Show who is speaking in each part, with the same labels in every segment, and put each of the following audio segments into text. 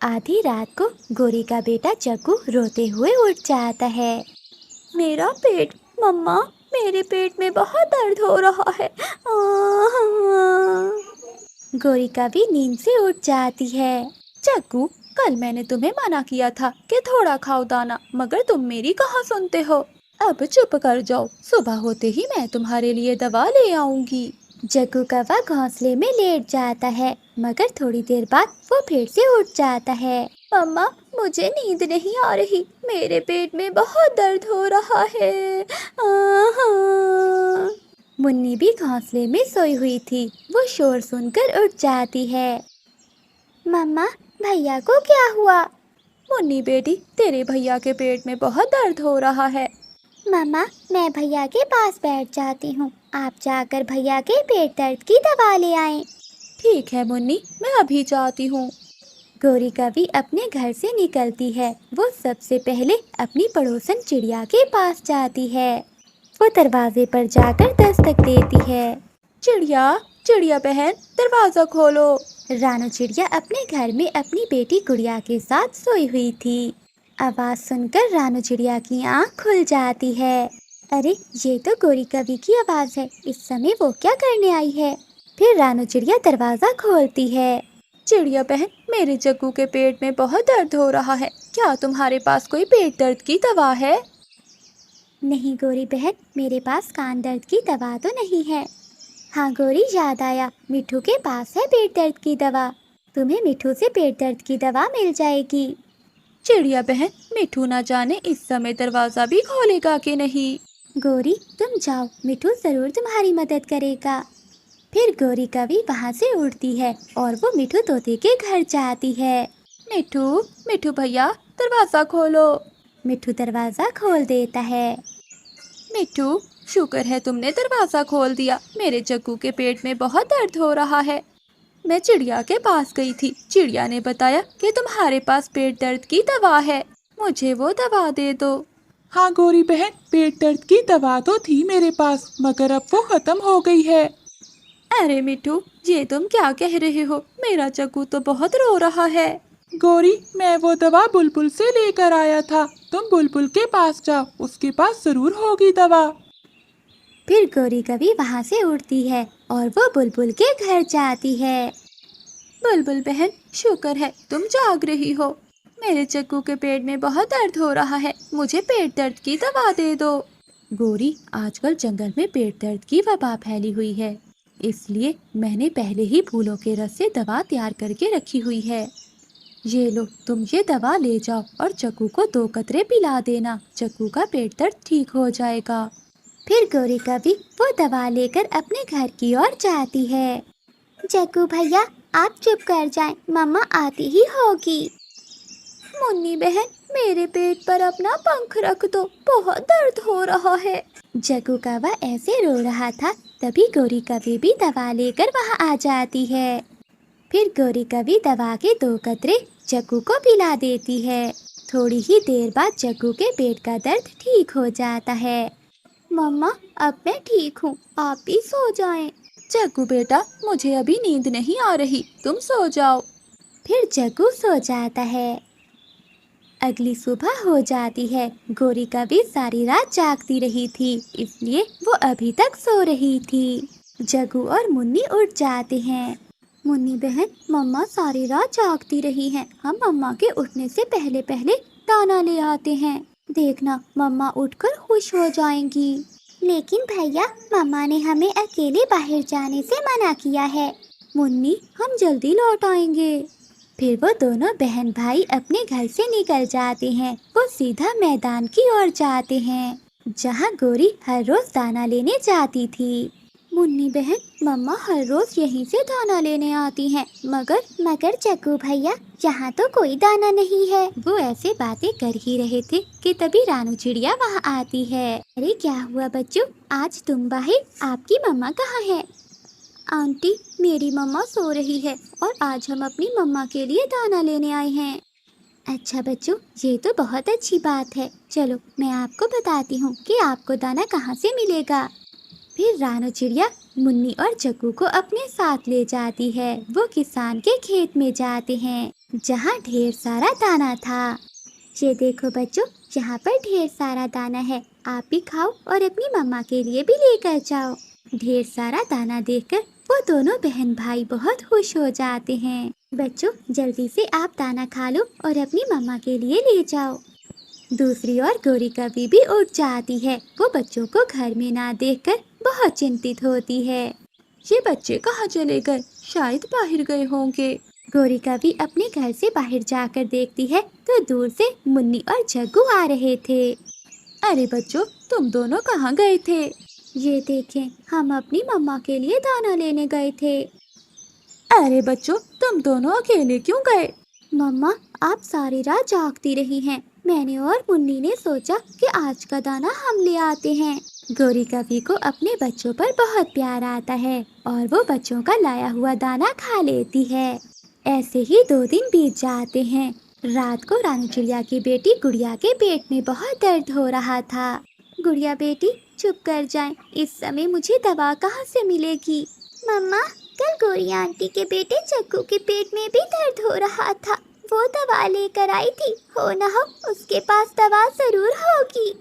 Speaker 1: आधी रात को गोरी का बेटा जग्गू रोते हुए उठ जाता है। मेरा पेट, मम्मा, मेरे पेट में बहुत दर्द हो रहा है। गोरी का भी नींद से उठ जाती है। जग्गू, कल मैंने तुम्हें मना किया था कि थोड़ा खाओ दाना, मगर तुम मेरी कहाँ सुनते हो। अब चुप कर जाओ, सुबह होते ही मैं तुम्हारे लिए दवा ले आऊंगी। जग्गू कौवा घोंसले में लेट जाता है, मगर थोड़ी देर बाद वो फिर से उठ जाता है। मम्मा, मुझे नींद नहीं आ रही, मेरे पेट में बहुत दर्द हो रहा है। मुन्नी भी घोंसले में सोई हुई थी, वो शोर सुनकर उठ जाती है। मम्मा, भैया को क्या हुआ? मुन्नी बेटी, तेरे भैया के पेट में बहुत दर्द हो रहा है। मम्मा, मैं भैया के पास बैठ जाती हूँ, आप जाकर भैया के पेट दर्द की दवा ले आएं। ठीक है मुन्नी, मैं अभी जाती हूँ। गोरी कभी अपने घर से निकलती है। वो सबसे पहले अपनी पड़ोसन चिड़िया के पास जाती है। वो दरवाजे पर जाकर दस्तक देती है। चिड़िया, चिड़िया बहन, दरवाजा खोलो। रानू चिड़िया अपने घर में अपनी बेटी गुड़िया के साथ सोई हुई थी। आवाज सुनकर रानू चिड़िया की आंख खुल जाती है। अरे, ये तो गोरी कवि की आवाज है, इस समय वो क्या करने आई है? फिर रानू चिड़िया दरवाजा खोलती है। चिड़िया बहन, मेरे जग्गू के पेट में बहुत दर्द हो रहा है, क्या तुम्हारे पास कोई पेट दर्द की दवा है? नहीं गोरी बहन, मेरे पास कान दर्द की दवा तो नहीं है। हाँ गोरी, याद आया, मिठू के पास है पेट दर्द की दवा, तुम्हें मिठू से पेट दर्द की दवा मिल जाएगी। चिड़िया बहन, मिठू ना जाने इस समय दरवाजा भी खोलेगा कि नहीं। गोरी, तुम जाओ, मिठू जरूर तुम्हारी मदद करेगा। फिर गोरी कवि वहाँ से उड़ती है और वो मिठू तोते के घर जाती है। मिठू, मिठू भैया, दरवाजा खोलो। मिठू दरवाजा खोल देता है। मिठू, शुक्र है तुमने दरवाजा खोल दिया, मेरे जग्गू के पेट में बहुत दर्द हो रहा है। मैं चिड़िया के पास गई थी, चिड़िया ने बताया कि तुम्हारे पास पेट दर्द की दवा है, मुझे वो दवा दे दो।
Speaker 2: हाँ गोरी बहन, पेट दर्द की दवा तो थी मेरे पास, मगर अब वो खत्म हो गई है।
Speaker 1: अरे मिठू, ये तुम क्या कह रहे हो, मेरा जग्गू तो बहुत रो रहा है।
Speaker 2: गोरी, मैं वो दवा बुलबुल से लेकर आया था, तुम बुलबुल के पास जाओ, उसके पास जरूर होगी दवा।
Speaker 1: फिर गोरी कभी वहाँ से उड़ती है और वो बुलबुल के घर जाती है। बुलबुल बहन, शुक्र है तुम जाग रही हो, मेरे जग्गू के पेट में बहुत दर्द हो रहा है, मुझे पेट दर्द की दवा दे दो। गोरी, आजकल जंगल में पेट दर्द की वबा फैली हुई है, इसलिए मैंने पहले ही फूलों के रस से दवा तैयार करके रखी हुई है। ये लो, तुम ये दवा ले जाओ और जग्गू को 2 कतरे पिला देना, जग्गू का पेट दर्द ठीक हो जाएगा। फिर गोरी कभी वो दवा लेकर अपने घर की ओर जाती है। जग्गू भैया, आप चुप कर जाएं, मम्मा आती ही होगी। मुन्नी बहन, मेरे पेट पर अपना पंख रख दो, बहुत दर्द हो रहा है। जग्गू कौवा ऐसे रो रहा था, तभी गोरी कभी भी दवा लेकर वहाँ आ जाती है। फिर गोरी कभी दवा के 2 कतरे जग्गू को पिला देती है। थोड़ी ही देर बाद जग्गू के पेट का दर्द ठीक हो जाता है। मम्मा, अब मैं ठीक हूँ, आप भी सो जाएं। जग्गू बेटा, मुझे अभी नींद नहीं आ रही, तुम सो जाओ। फिर जग्गू सो जाता है। अगली सुबह हो जाती है। गोरी कभी सारी रात जागती रही थी, इसलिए वो अभी तक सो रही थी। जग्गू और मुन्नी उठ जाते हैं। मुन्नी बहन, मम्मा सारी रात जागती रही हैं, हम मम्मा के उठने से पहले पहले दाना ले आते हैं, देखना मम्मा उठकर खुश हो जाएंगी। लेकिन भैया, मम्मा ने हमें अकेले बाहर जाने से मना किया है। मुन्नी, हम जल्दी लौट आएंगे। फिर वो दोनों बहन भाई अपने घर से निकल जाते हैं। वो सीधा मैदान की ओर जाते हैं, जहाँ गोरी हर रोज दाना लेने जाती थी। मुन्नी बहन, मम्मा हर रोज यहीं से दाना लेने आती हैं, मगर जग्गू भैया, यहाँ तो कोई दाना नहीं है। वो ऐसे बातें कर ही रहे थे कि तभी रानू चिड़िया वहाँ आती है। अरे क्या हुआ बच्चों, आज तुम बाहर, आपकी मम्मा कहाँ है? आंटी, मेरी मम्मा सो रही है और आज हम अपनी मम्मा के लिए दाना लेने आए हैं। अच्छा बच्चों, ये तो बहुत अच्छी बात है, चलो मैं आपको बताती हूँ कि आपको दाना कहाँ से मिलेगा। फिर रानू चिड़िया मुन्नी और जग्गू को अपने साथ ले जाती है। वो किसान के खेत में जाते हैं। जहाँ ढेर सारा दाना था। ये देखो बच्चों, यहाँ पर ढेर सारा दाना है, आप भी खाओ और अपनी मम्मा के लिए भी लेकर जाओ। ढेर सारा दाना देखकर वो दोनों बहन भाई बहुत खुश हो जाते हैं। बच्चों, जल्दी से आप दाना खा लो और अपनी मम्मा के लिए ले जाओ। दूसरी ओर गौरी कभी भी उठ जाती है। वो बच्चों को घर में ना देखकर बहुत चिंतित होती है।
Speaker 2: ये बच्चे कहाँ चले गए? शायद बाहर गए होंगे।
Speaker 1: गौरी कभी अपने घर से बाहर जाकर देखती है तो दूर से मुन्नी और जग्गू आ रहे थे।
Speaker 2: अरे बच्चों, तुम दोनों कहाँ गए थे?
Speaker 1: ये देखें, हम अपनी मम्मा के लिए दाना लेने गए थे।
Speaker 2: अरे बच्चों, तुम दोनों अकेले क्यों गए?
Speaker 1: मम्मा, आप सारी रात जागती रही हैं। मैंने और मुन्नी ने सोचा कि आज का दाना हम ले आते हैं। गौरी कभी को अपने बच्चों पर बहुत प्यार आता है और वो बच्चों का लाया हुआ दाना खा लेती है। ऐसे ही 2 दिन बीत जाते हैं। रात को रानू चिड़िया की बेटी गुड़िया के पेट में बहुत दर्द हो रहा था। गुड़िया बेटी, चुप कर जाएं, इस समय मुझे दवा कहाँ से मिलेगी? मम्मा, कल गौरी आंटी के बेटे जग्गू के पेट में भी दर्द हो रहा था, वो दवा लेकर आई थी। हो ना हो उसके पास दवा जरूर होगी।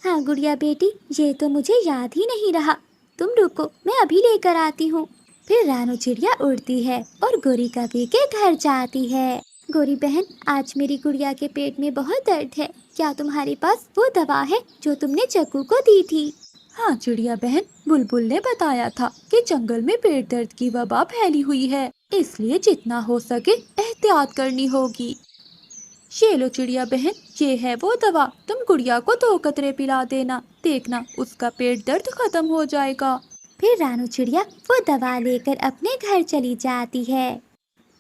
Speaker 1: हाँ गुड़िया बेटी, ये तो मुझे याद ही नहीं रहा। तुम रुको, मैं अभी लेकर आती हूँ। फिर रानू चिड़िया उड़ती है और गौरी कभी के घर जाती है। गौरी बहन, आज मेरी गुड़िया के पेट में बहुत दर्द है। क्या तुम्हारे पास वो दवा है जो तुमने जग्गू को दी थी?
Speaker 2: हाँ चिड़िया बहन, बुलबुल ने बताया था कि जंगल में पेट दर्द की वबा फैली हुई है, इसलिए जितना हो सके एहतियात करनी होगी। ये लो चिड़िया बहन, ये है वो दवा, तुम गुड़िया को 2 कतरे पिला देना, देखना उसका पेट दर्द खत्म हो जाएगा।
Speaker 1: फिर रानू चिड़िया वो दवा लेकर अपने घर चली जाती है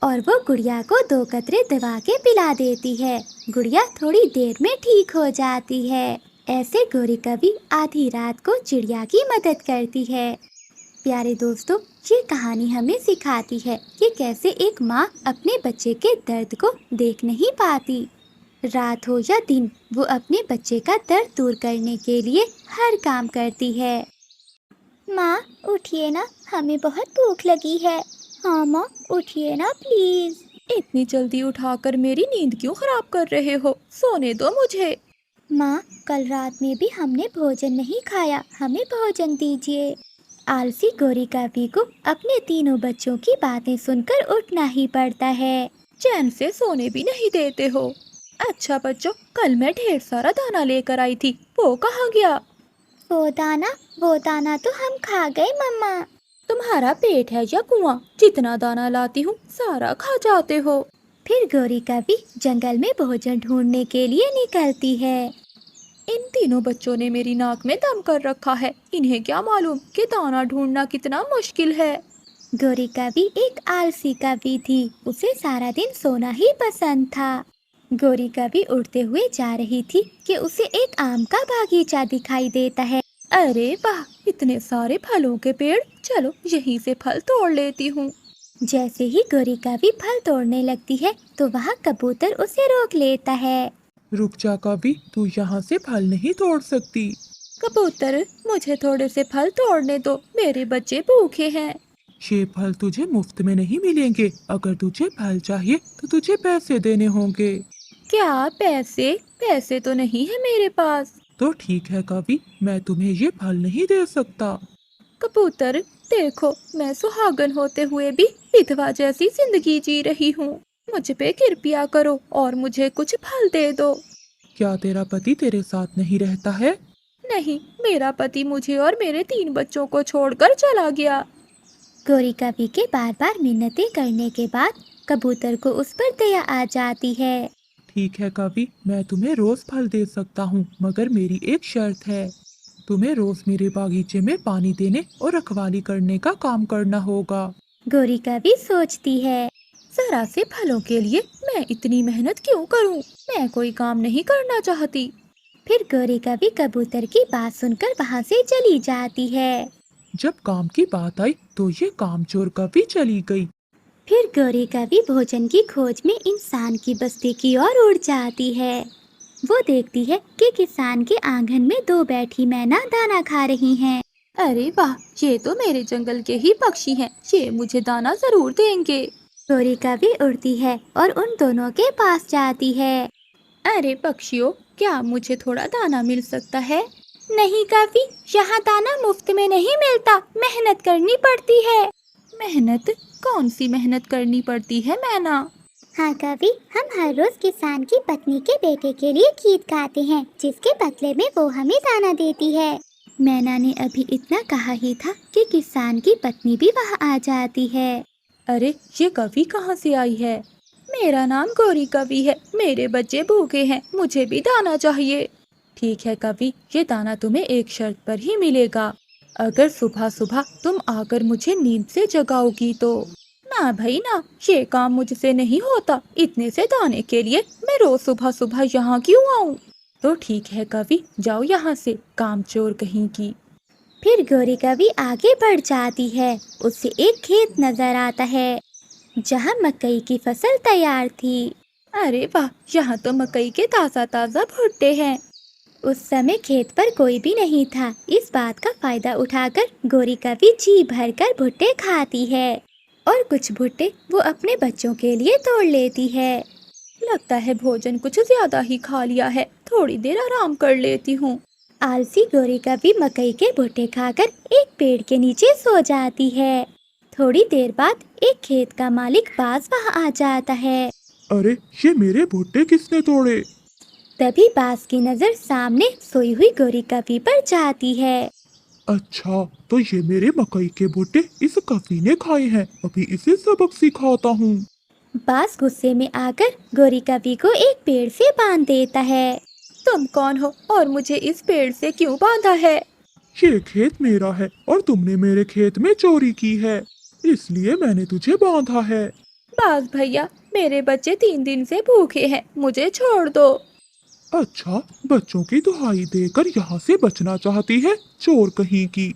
Speaker 1: और वो गुड़िया को 2 कतरे दवा के पिला देती है। गुड़िया थोड़ी देर में ठीक हो जाती है। ऐसे गौरी कभी आधी रात को चिड़िया की मदद करती है। प्यारे दोस्तों, ये कहानी हमें सिखाती है कि कैसे एक माँ अपने बच्चे के दर्द को देख नहीं पाती। रात हो या दिन, वो अपने बच्चे का दर्द दूर करने के लिए हर काम करती है। माँ उठिए ना, हमें बहुत भूख लगी है। हाँ माँ, उठिए ना प्लीज।
Speaker 2: इतनी जल्दी उठाकर मेरी नींद क्यों खराब कर रहे हो? सोने दो मुझे।
Speaker 1: माँ, कल रात में भी हमने भोजन नहीं खाया, हमें भोजन दीजिए। आलसी गौरी कावी को अपने तीनों बच्चों की बातें सुनकर उठना ही पड़ता है।
Speaker 2: चैन से सोने भी नहीं देते हो। अच्छा बच्चों, कल मैं ढेर सारा दाना लेकर आई थी, वो कहाँ गया?
Speaker 1: वो दाना तो हम खा गए मम्मा।
Speaker 2: तुम्हारा पेट है या कुआं? जितना दाना लाती हूँ सारा खा जाते हो।
Speaker 1: फिर गौरी कभी जंगल में भोजन ढूंढने के लिए निकलती है।
Speaker 2: इन तीनों बच्चों ने मेरी नाक में दम कर रखा है, इन्हें क्या मालूम कि दाना ढूंढना कितना मुश्किल है।
Speaker 1: गौरी कभी एक आलसी कभी थी, उसे सारा दिन सोना ही पसंद था। गौरी कभी उड़ते हुए जा रही थी कि उसे एक आम का बागीचा दिखाई देता है।
Speaker 2: अरे वाह, इतने सारे फलों के पेड़, चलो यहीं से फल तोड़ लेती हूँ।
Speaker 1: जैसे ही गौरी कभी फल तोड़ने लगती है तो वहाँ कबूतर उसे रोक लेता है।
Speaker 2: रुक जा कभी, तू यहाँ से फल नहीं तोड़ सकती। कबूतर, मुझे थोड़े से फल तोड़ने दो, मेरे बच्चे भूखे हैं। ये फल तुझे मुफ्त में नहीं मिलेंगे, अगर तुझे फल चाहिए तो तुझे पैसे देने होंगे। क्या पैसे? पैसे तो नहीं है मेरे पास। तो ठीक है कवि, मैं तुम्हें ये फल नहीं दे सकता। कबूतर, देखो मैं सुहागन होते हुए भी विधवा जैसी जिंदगी जी रही हूँ, मुझ पे कृपया करो और मुझे कुछ फल दे दो। क्या तेरा पति तेरे साथ नहीं रहता है? नहीं, मेरा पति मुझे और मेरे 3 बच्चों को छोड़कर चला गया।
Speaker 1: गौरी कभी के बार बार मिन्नतें करने के बाद कबूतर को उस पर दया आ जाती है।
Speaker 2: ठीक है कवि, मैं तुम्हें रोज फल दे सकता हूँ, मगर मेरी एक शर्त है। तुम्हें रोज मेरे बागीचे में पानी देने और रखवाली करने का काम करना होगा।
Speaker 1: गौरी कभी सोचती है,
Speaker 2: जरा से फलों के लिए मैं इतनी मेहनत क्यों करूं? मैं कोई काम नहीं करना चाहती।
Speaker 1: फिर गौरी कभी कबूतर की बात सुनकर वहाँ से चली जाती है।
Speaker 2: जब काम की बात आई तो ये कामचोर कभी चली गई।
Speaker 1: फिर गौरी कभी भोजन की खोज में इंसान की बस्ती की ओर उड़ जाती है। वो देखती है कि किसान के आंगन में 2 बैठी मैना दाना खा रही हैं।
Speaker 2: अरे वाह, ये तो मेरे जंगल के ही पक्षी हैं, ये मुझे दाना जरूर देंगे।
Speaker 1: गोरी कभी उड़ती है और उन दोनों के पास जाती है।
Speaker 2: अरे पक्षियों, क्या मुझे थोड़ा दाना मिल सकता है?
Speaker 1: नहीं कभी, यहाँ दाना मुफ्त में नहीं मिलता, मेहनत करनी पड़ती है।
Speaker 2: मेहनत? कौन सी मेहनत करनी पड़ती है मैना?
Speaker 1: हाँ कभी, हम हर रोज किसान की पत्नी के बेटे के लिए गीत गाते हैं, जिसके बदले में वो हमें दाना देती है। मैना ने अभी इतना कहा ही था कि किसान की पत्नी भी वहाँ आ जाती है।
Speaker 2: अरे ये कवि कहाँ से आई है? मेरा नाम गौरी कवि है, मेरे बच्चे भूखे हैं, मुझे भी दाना चाहिए। ठीक है कवि, ये दाना तुम्हें एक शर्त पर ही मिलेगा। अगर सुबह सुबह तुम आकर मुझे नींद से जगाओगी तो। ना भाई ना, ये काम मुझसे नहीं होता। इतने से दाने के लिए मैं रोज सुबह सुबह यहाँ क्यों आऊँ? तो ठीक है कवि, जाओ यहाँ से, कामचोर कहीं की।
Speaker 1: फिर गोरी कभी आगे बढ़ जाती है। उसे एक खेत नजर आता है जहाँ मकई की फसल तैयार थी।
Speaker 2: अरे वाह, यहाँ तो मकई के ताज़ा ताज़ा भुट्टे हैं।
Speaker 1: उस समय खेत पर कोई भी नहीं था। इस बात का फायदा उठाकर गोरी कभी जी भरकर भुट्टे खाती है और कुछ भुट्टे वो अपने बच्चों के लिए तोड़ लेती है।
Speaker 2: लगता है भोजन कुछ ज्यादा ही खा लिया है, थोड़ी देर आराम कर लेती हूँ।
Speaker 1: आलसी गोरी कभी मकई के भुट्टे खाकर एक पेड़ के नीचे सो जाती है। थोड़ी देर बाद एक खेत का मालिक बाज वहाँ आ जाता है।
Speaker 3: अरे ये मेरे भुट्टे किसने तोड़े?
Speaker 1: तभी बाज की नजर सामने सोई हुई गोरी कभी पर जाती है।
Speaker 3: अच्छा, तो ये मेरे मकई के भुट्टे इस कफी ने खाए हैं, अभी इसे सबक सिखाता हूँ।
Speaker 1: बाज गुस्से में आकर गोरी कभी को एक पेड़ से बांध देता है।
Speaker 2: तुम कौन हो और मुझे इस पेड़ से क्यों बांधा है?
Speaker 3: ये खेत मेरा है और तुमने मेरे खेत में चोरी की है, इसलिए मैंने तुझे बांधा है।
Speaker 2: बाज भैया, मेरे बच्चे 3 दिन से भूखे हैं, मुझे छोड़ दो।
Speaker 3: अच्छा, बच्चों की दुहाई देकर यहाँ से बचना चाहती है, चोर कहीं की।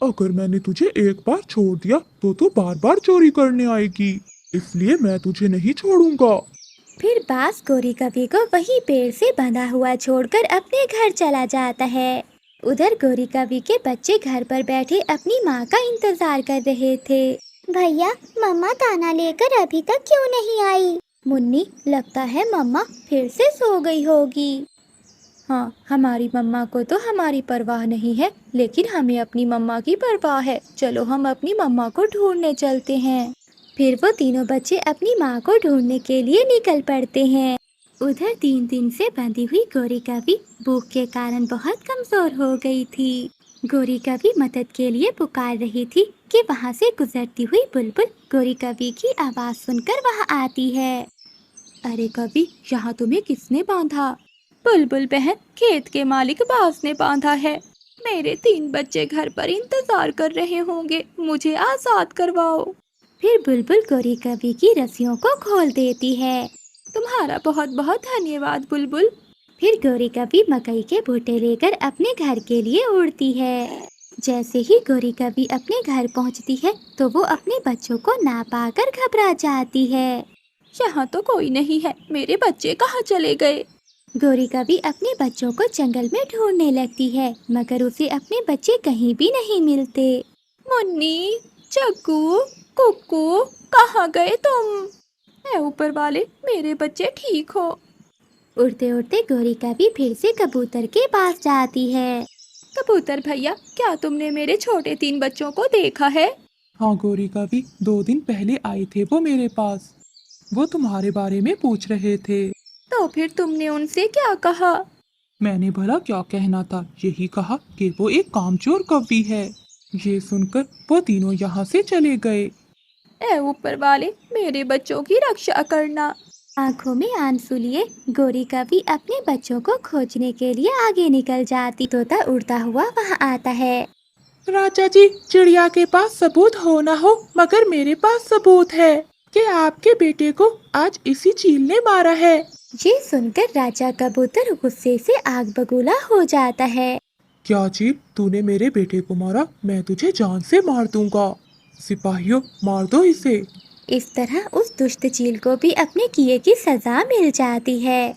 Speaker 3: अगर मैंने तुझे एक बार छोड़ दिया तो तू बार बार चोरी करने आएगी, इसलिए मैं तुझे नहीं छोड़ूंगा।
Speaker 1: फिर बाज गोरी कभी को वही पेड़ से बंधा हुआ छोड़कर अपने घर चला जाता है। उधर गोरी कभी के बच्चे घर पर बैठे अपनी माँ का इंतजार कर रहे थे। भैया, मम्मा दाना लेकर अभी तक क्यों नहीं आई? मुन्नी, लगता है मम्मा फिर से सो गई होगी।
Speaker 2: हाँ, हमारी मम्मा को तो हमारी परवाह नहीं है, लेकिन हमें अपनी मम्मा की परवाह है। चलो हम अपनी मम्मा को ढूंढने चलते हैं।
Speaker 1: फिर वो तीनों बच्चे अपनी माँ को ढूंढने के लिए निकल पड़ते हैं। उधर 3 दिन से बंधी हुई गोरी कभी भूख के कारण बहुत कमजोर हो गई थी। गोरी कभी मदद के लिए पुकार रही थी कि वहाँ से गुजरती हुई बुलबुल गोरी कभी की आवाज सुनकर वहाँ आती है।
Speaker 2: अरे कवि, यहाँ तुम्हें किसने बांधा? बुलबुल बहन, खेत के मालिक बाज ने बांधा है। मेरे 3 बच्चे घर पर इंतजार कर रहे होंगे, मुझे आजाद करवाओ।
Speaker 1: फिर बुलबुल गोरी कभी की रस्सियों को खोल देती है।
Speaker 2: तुम्हारा बहुत बहुत धन्यवाद बुलबुल।
Speaker 1: फिर गोरी कभी मकई के भुट्टे लेकर अपने घर के लिए उड़ती है। जैसे ही गोरी कभी अपने घर पहुंचती है तो वो अपने बच्चों को ना पाकर घबरा जाती है।
Speaker 2: यहाँ तो कोई नहीं है, मेरे बच्चे कहाँ चले गए?
Speaker 1: गोरी कभी अपने बच्चों को जंगल में ढूंढने लगती है, मगर उसे अपने बच्चे कहीं भी नहीं मिलते।
Speaker 2: मुन्नी, चक्कू, कुक्कू, कहाँ गए तुम? ऐ ऊपर वाले, मेरे बच्चे ठीक हो।
Speaker 1: उड़ते उड़ते गोरी कभी फिर से कबूतर के पास जाती है।
Speaker 2: कबूतर भैया, क्या तुमने मेरे छोटे 3 बच्चों को देखा है?
Speaker 3: हाँ गौरी कभी, 2 दिन पहले आए थे वो मेरे पास, वो तुम्हारे बारे में पूछ रहे थे।
Speaker 2: तो फिर तुमने उनसे क्या कहा?
Speaker 3: मैंने भला क्या कहना था, यही कहा कि वो एक कामचोर कवि है। ये सुनकर वो तीनों यहाँ से चले गए।
Speaker 2: ऐ ऊपर वाले, मेरे बच्चों की रक्षा करना।
Speaker 1: आंखों में आंसू लिए गोरी कभी अपने बच्चों को खोजने के लिए आगे निकल जाती। तोता उड़ता हुआ वहाँ आता है।
Speaker 3: राजा जी, चिड़िया के पास सबूत हो ना हो, मगर मेरे पास सबूत है कि आपके बेटे को आज इसी चील ने मारा है।
Speaker 1: ये सुनकर राजा कबूतर गुस्से से आग बबूला हो जाता है।
Speaker 3: क्या चील, तूने मेरे बेटे को मारा? मैं तुझे जान से मार दूंगा। सिपाहियों, मार दो इसे।
Speaker 1: इस तरह उस दुष्ट चील को भी अपने किए की सजा मिल जाती है।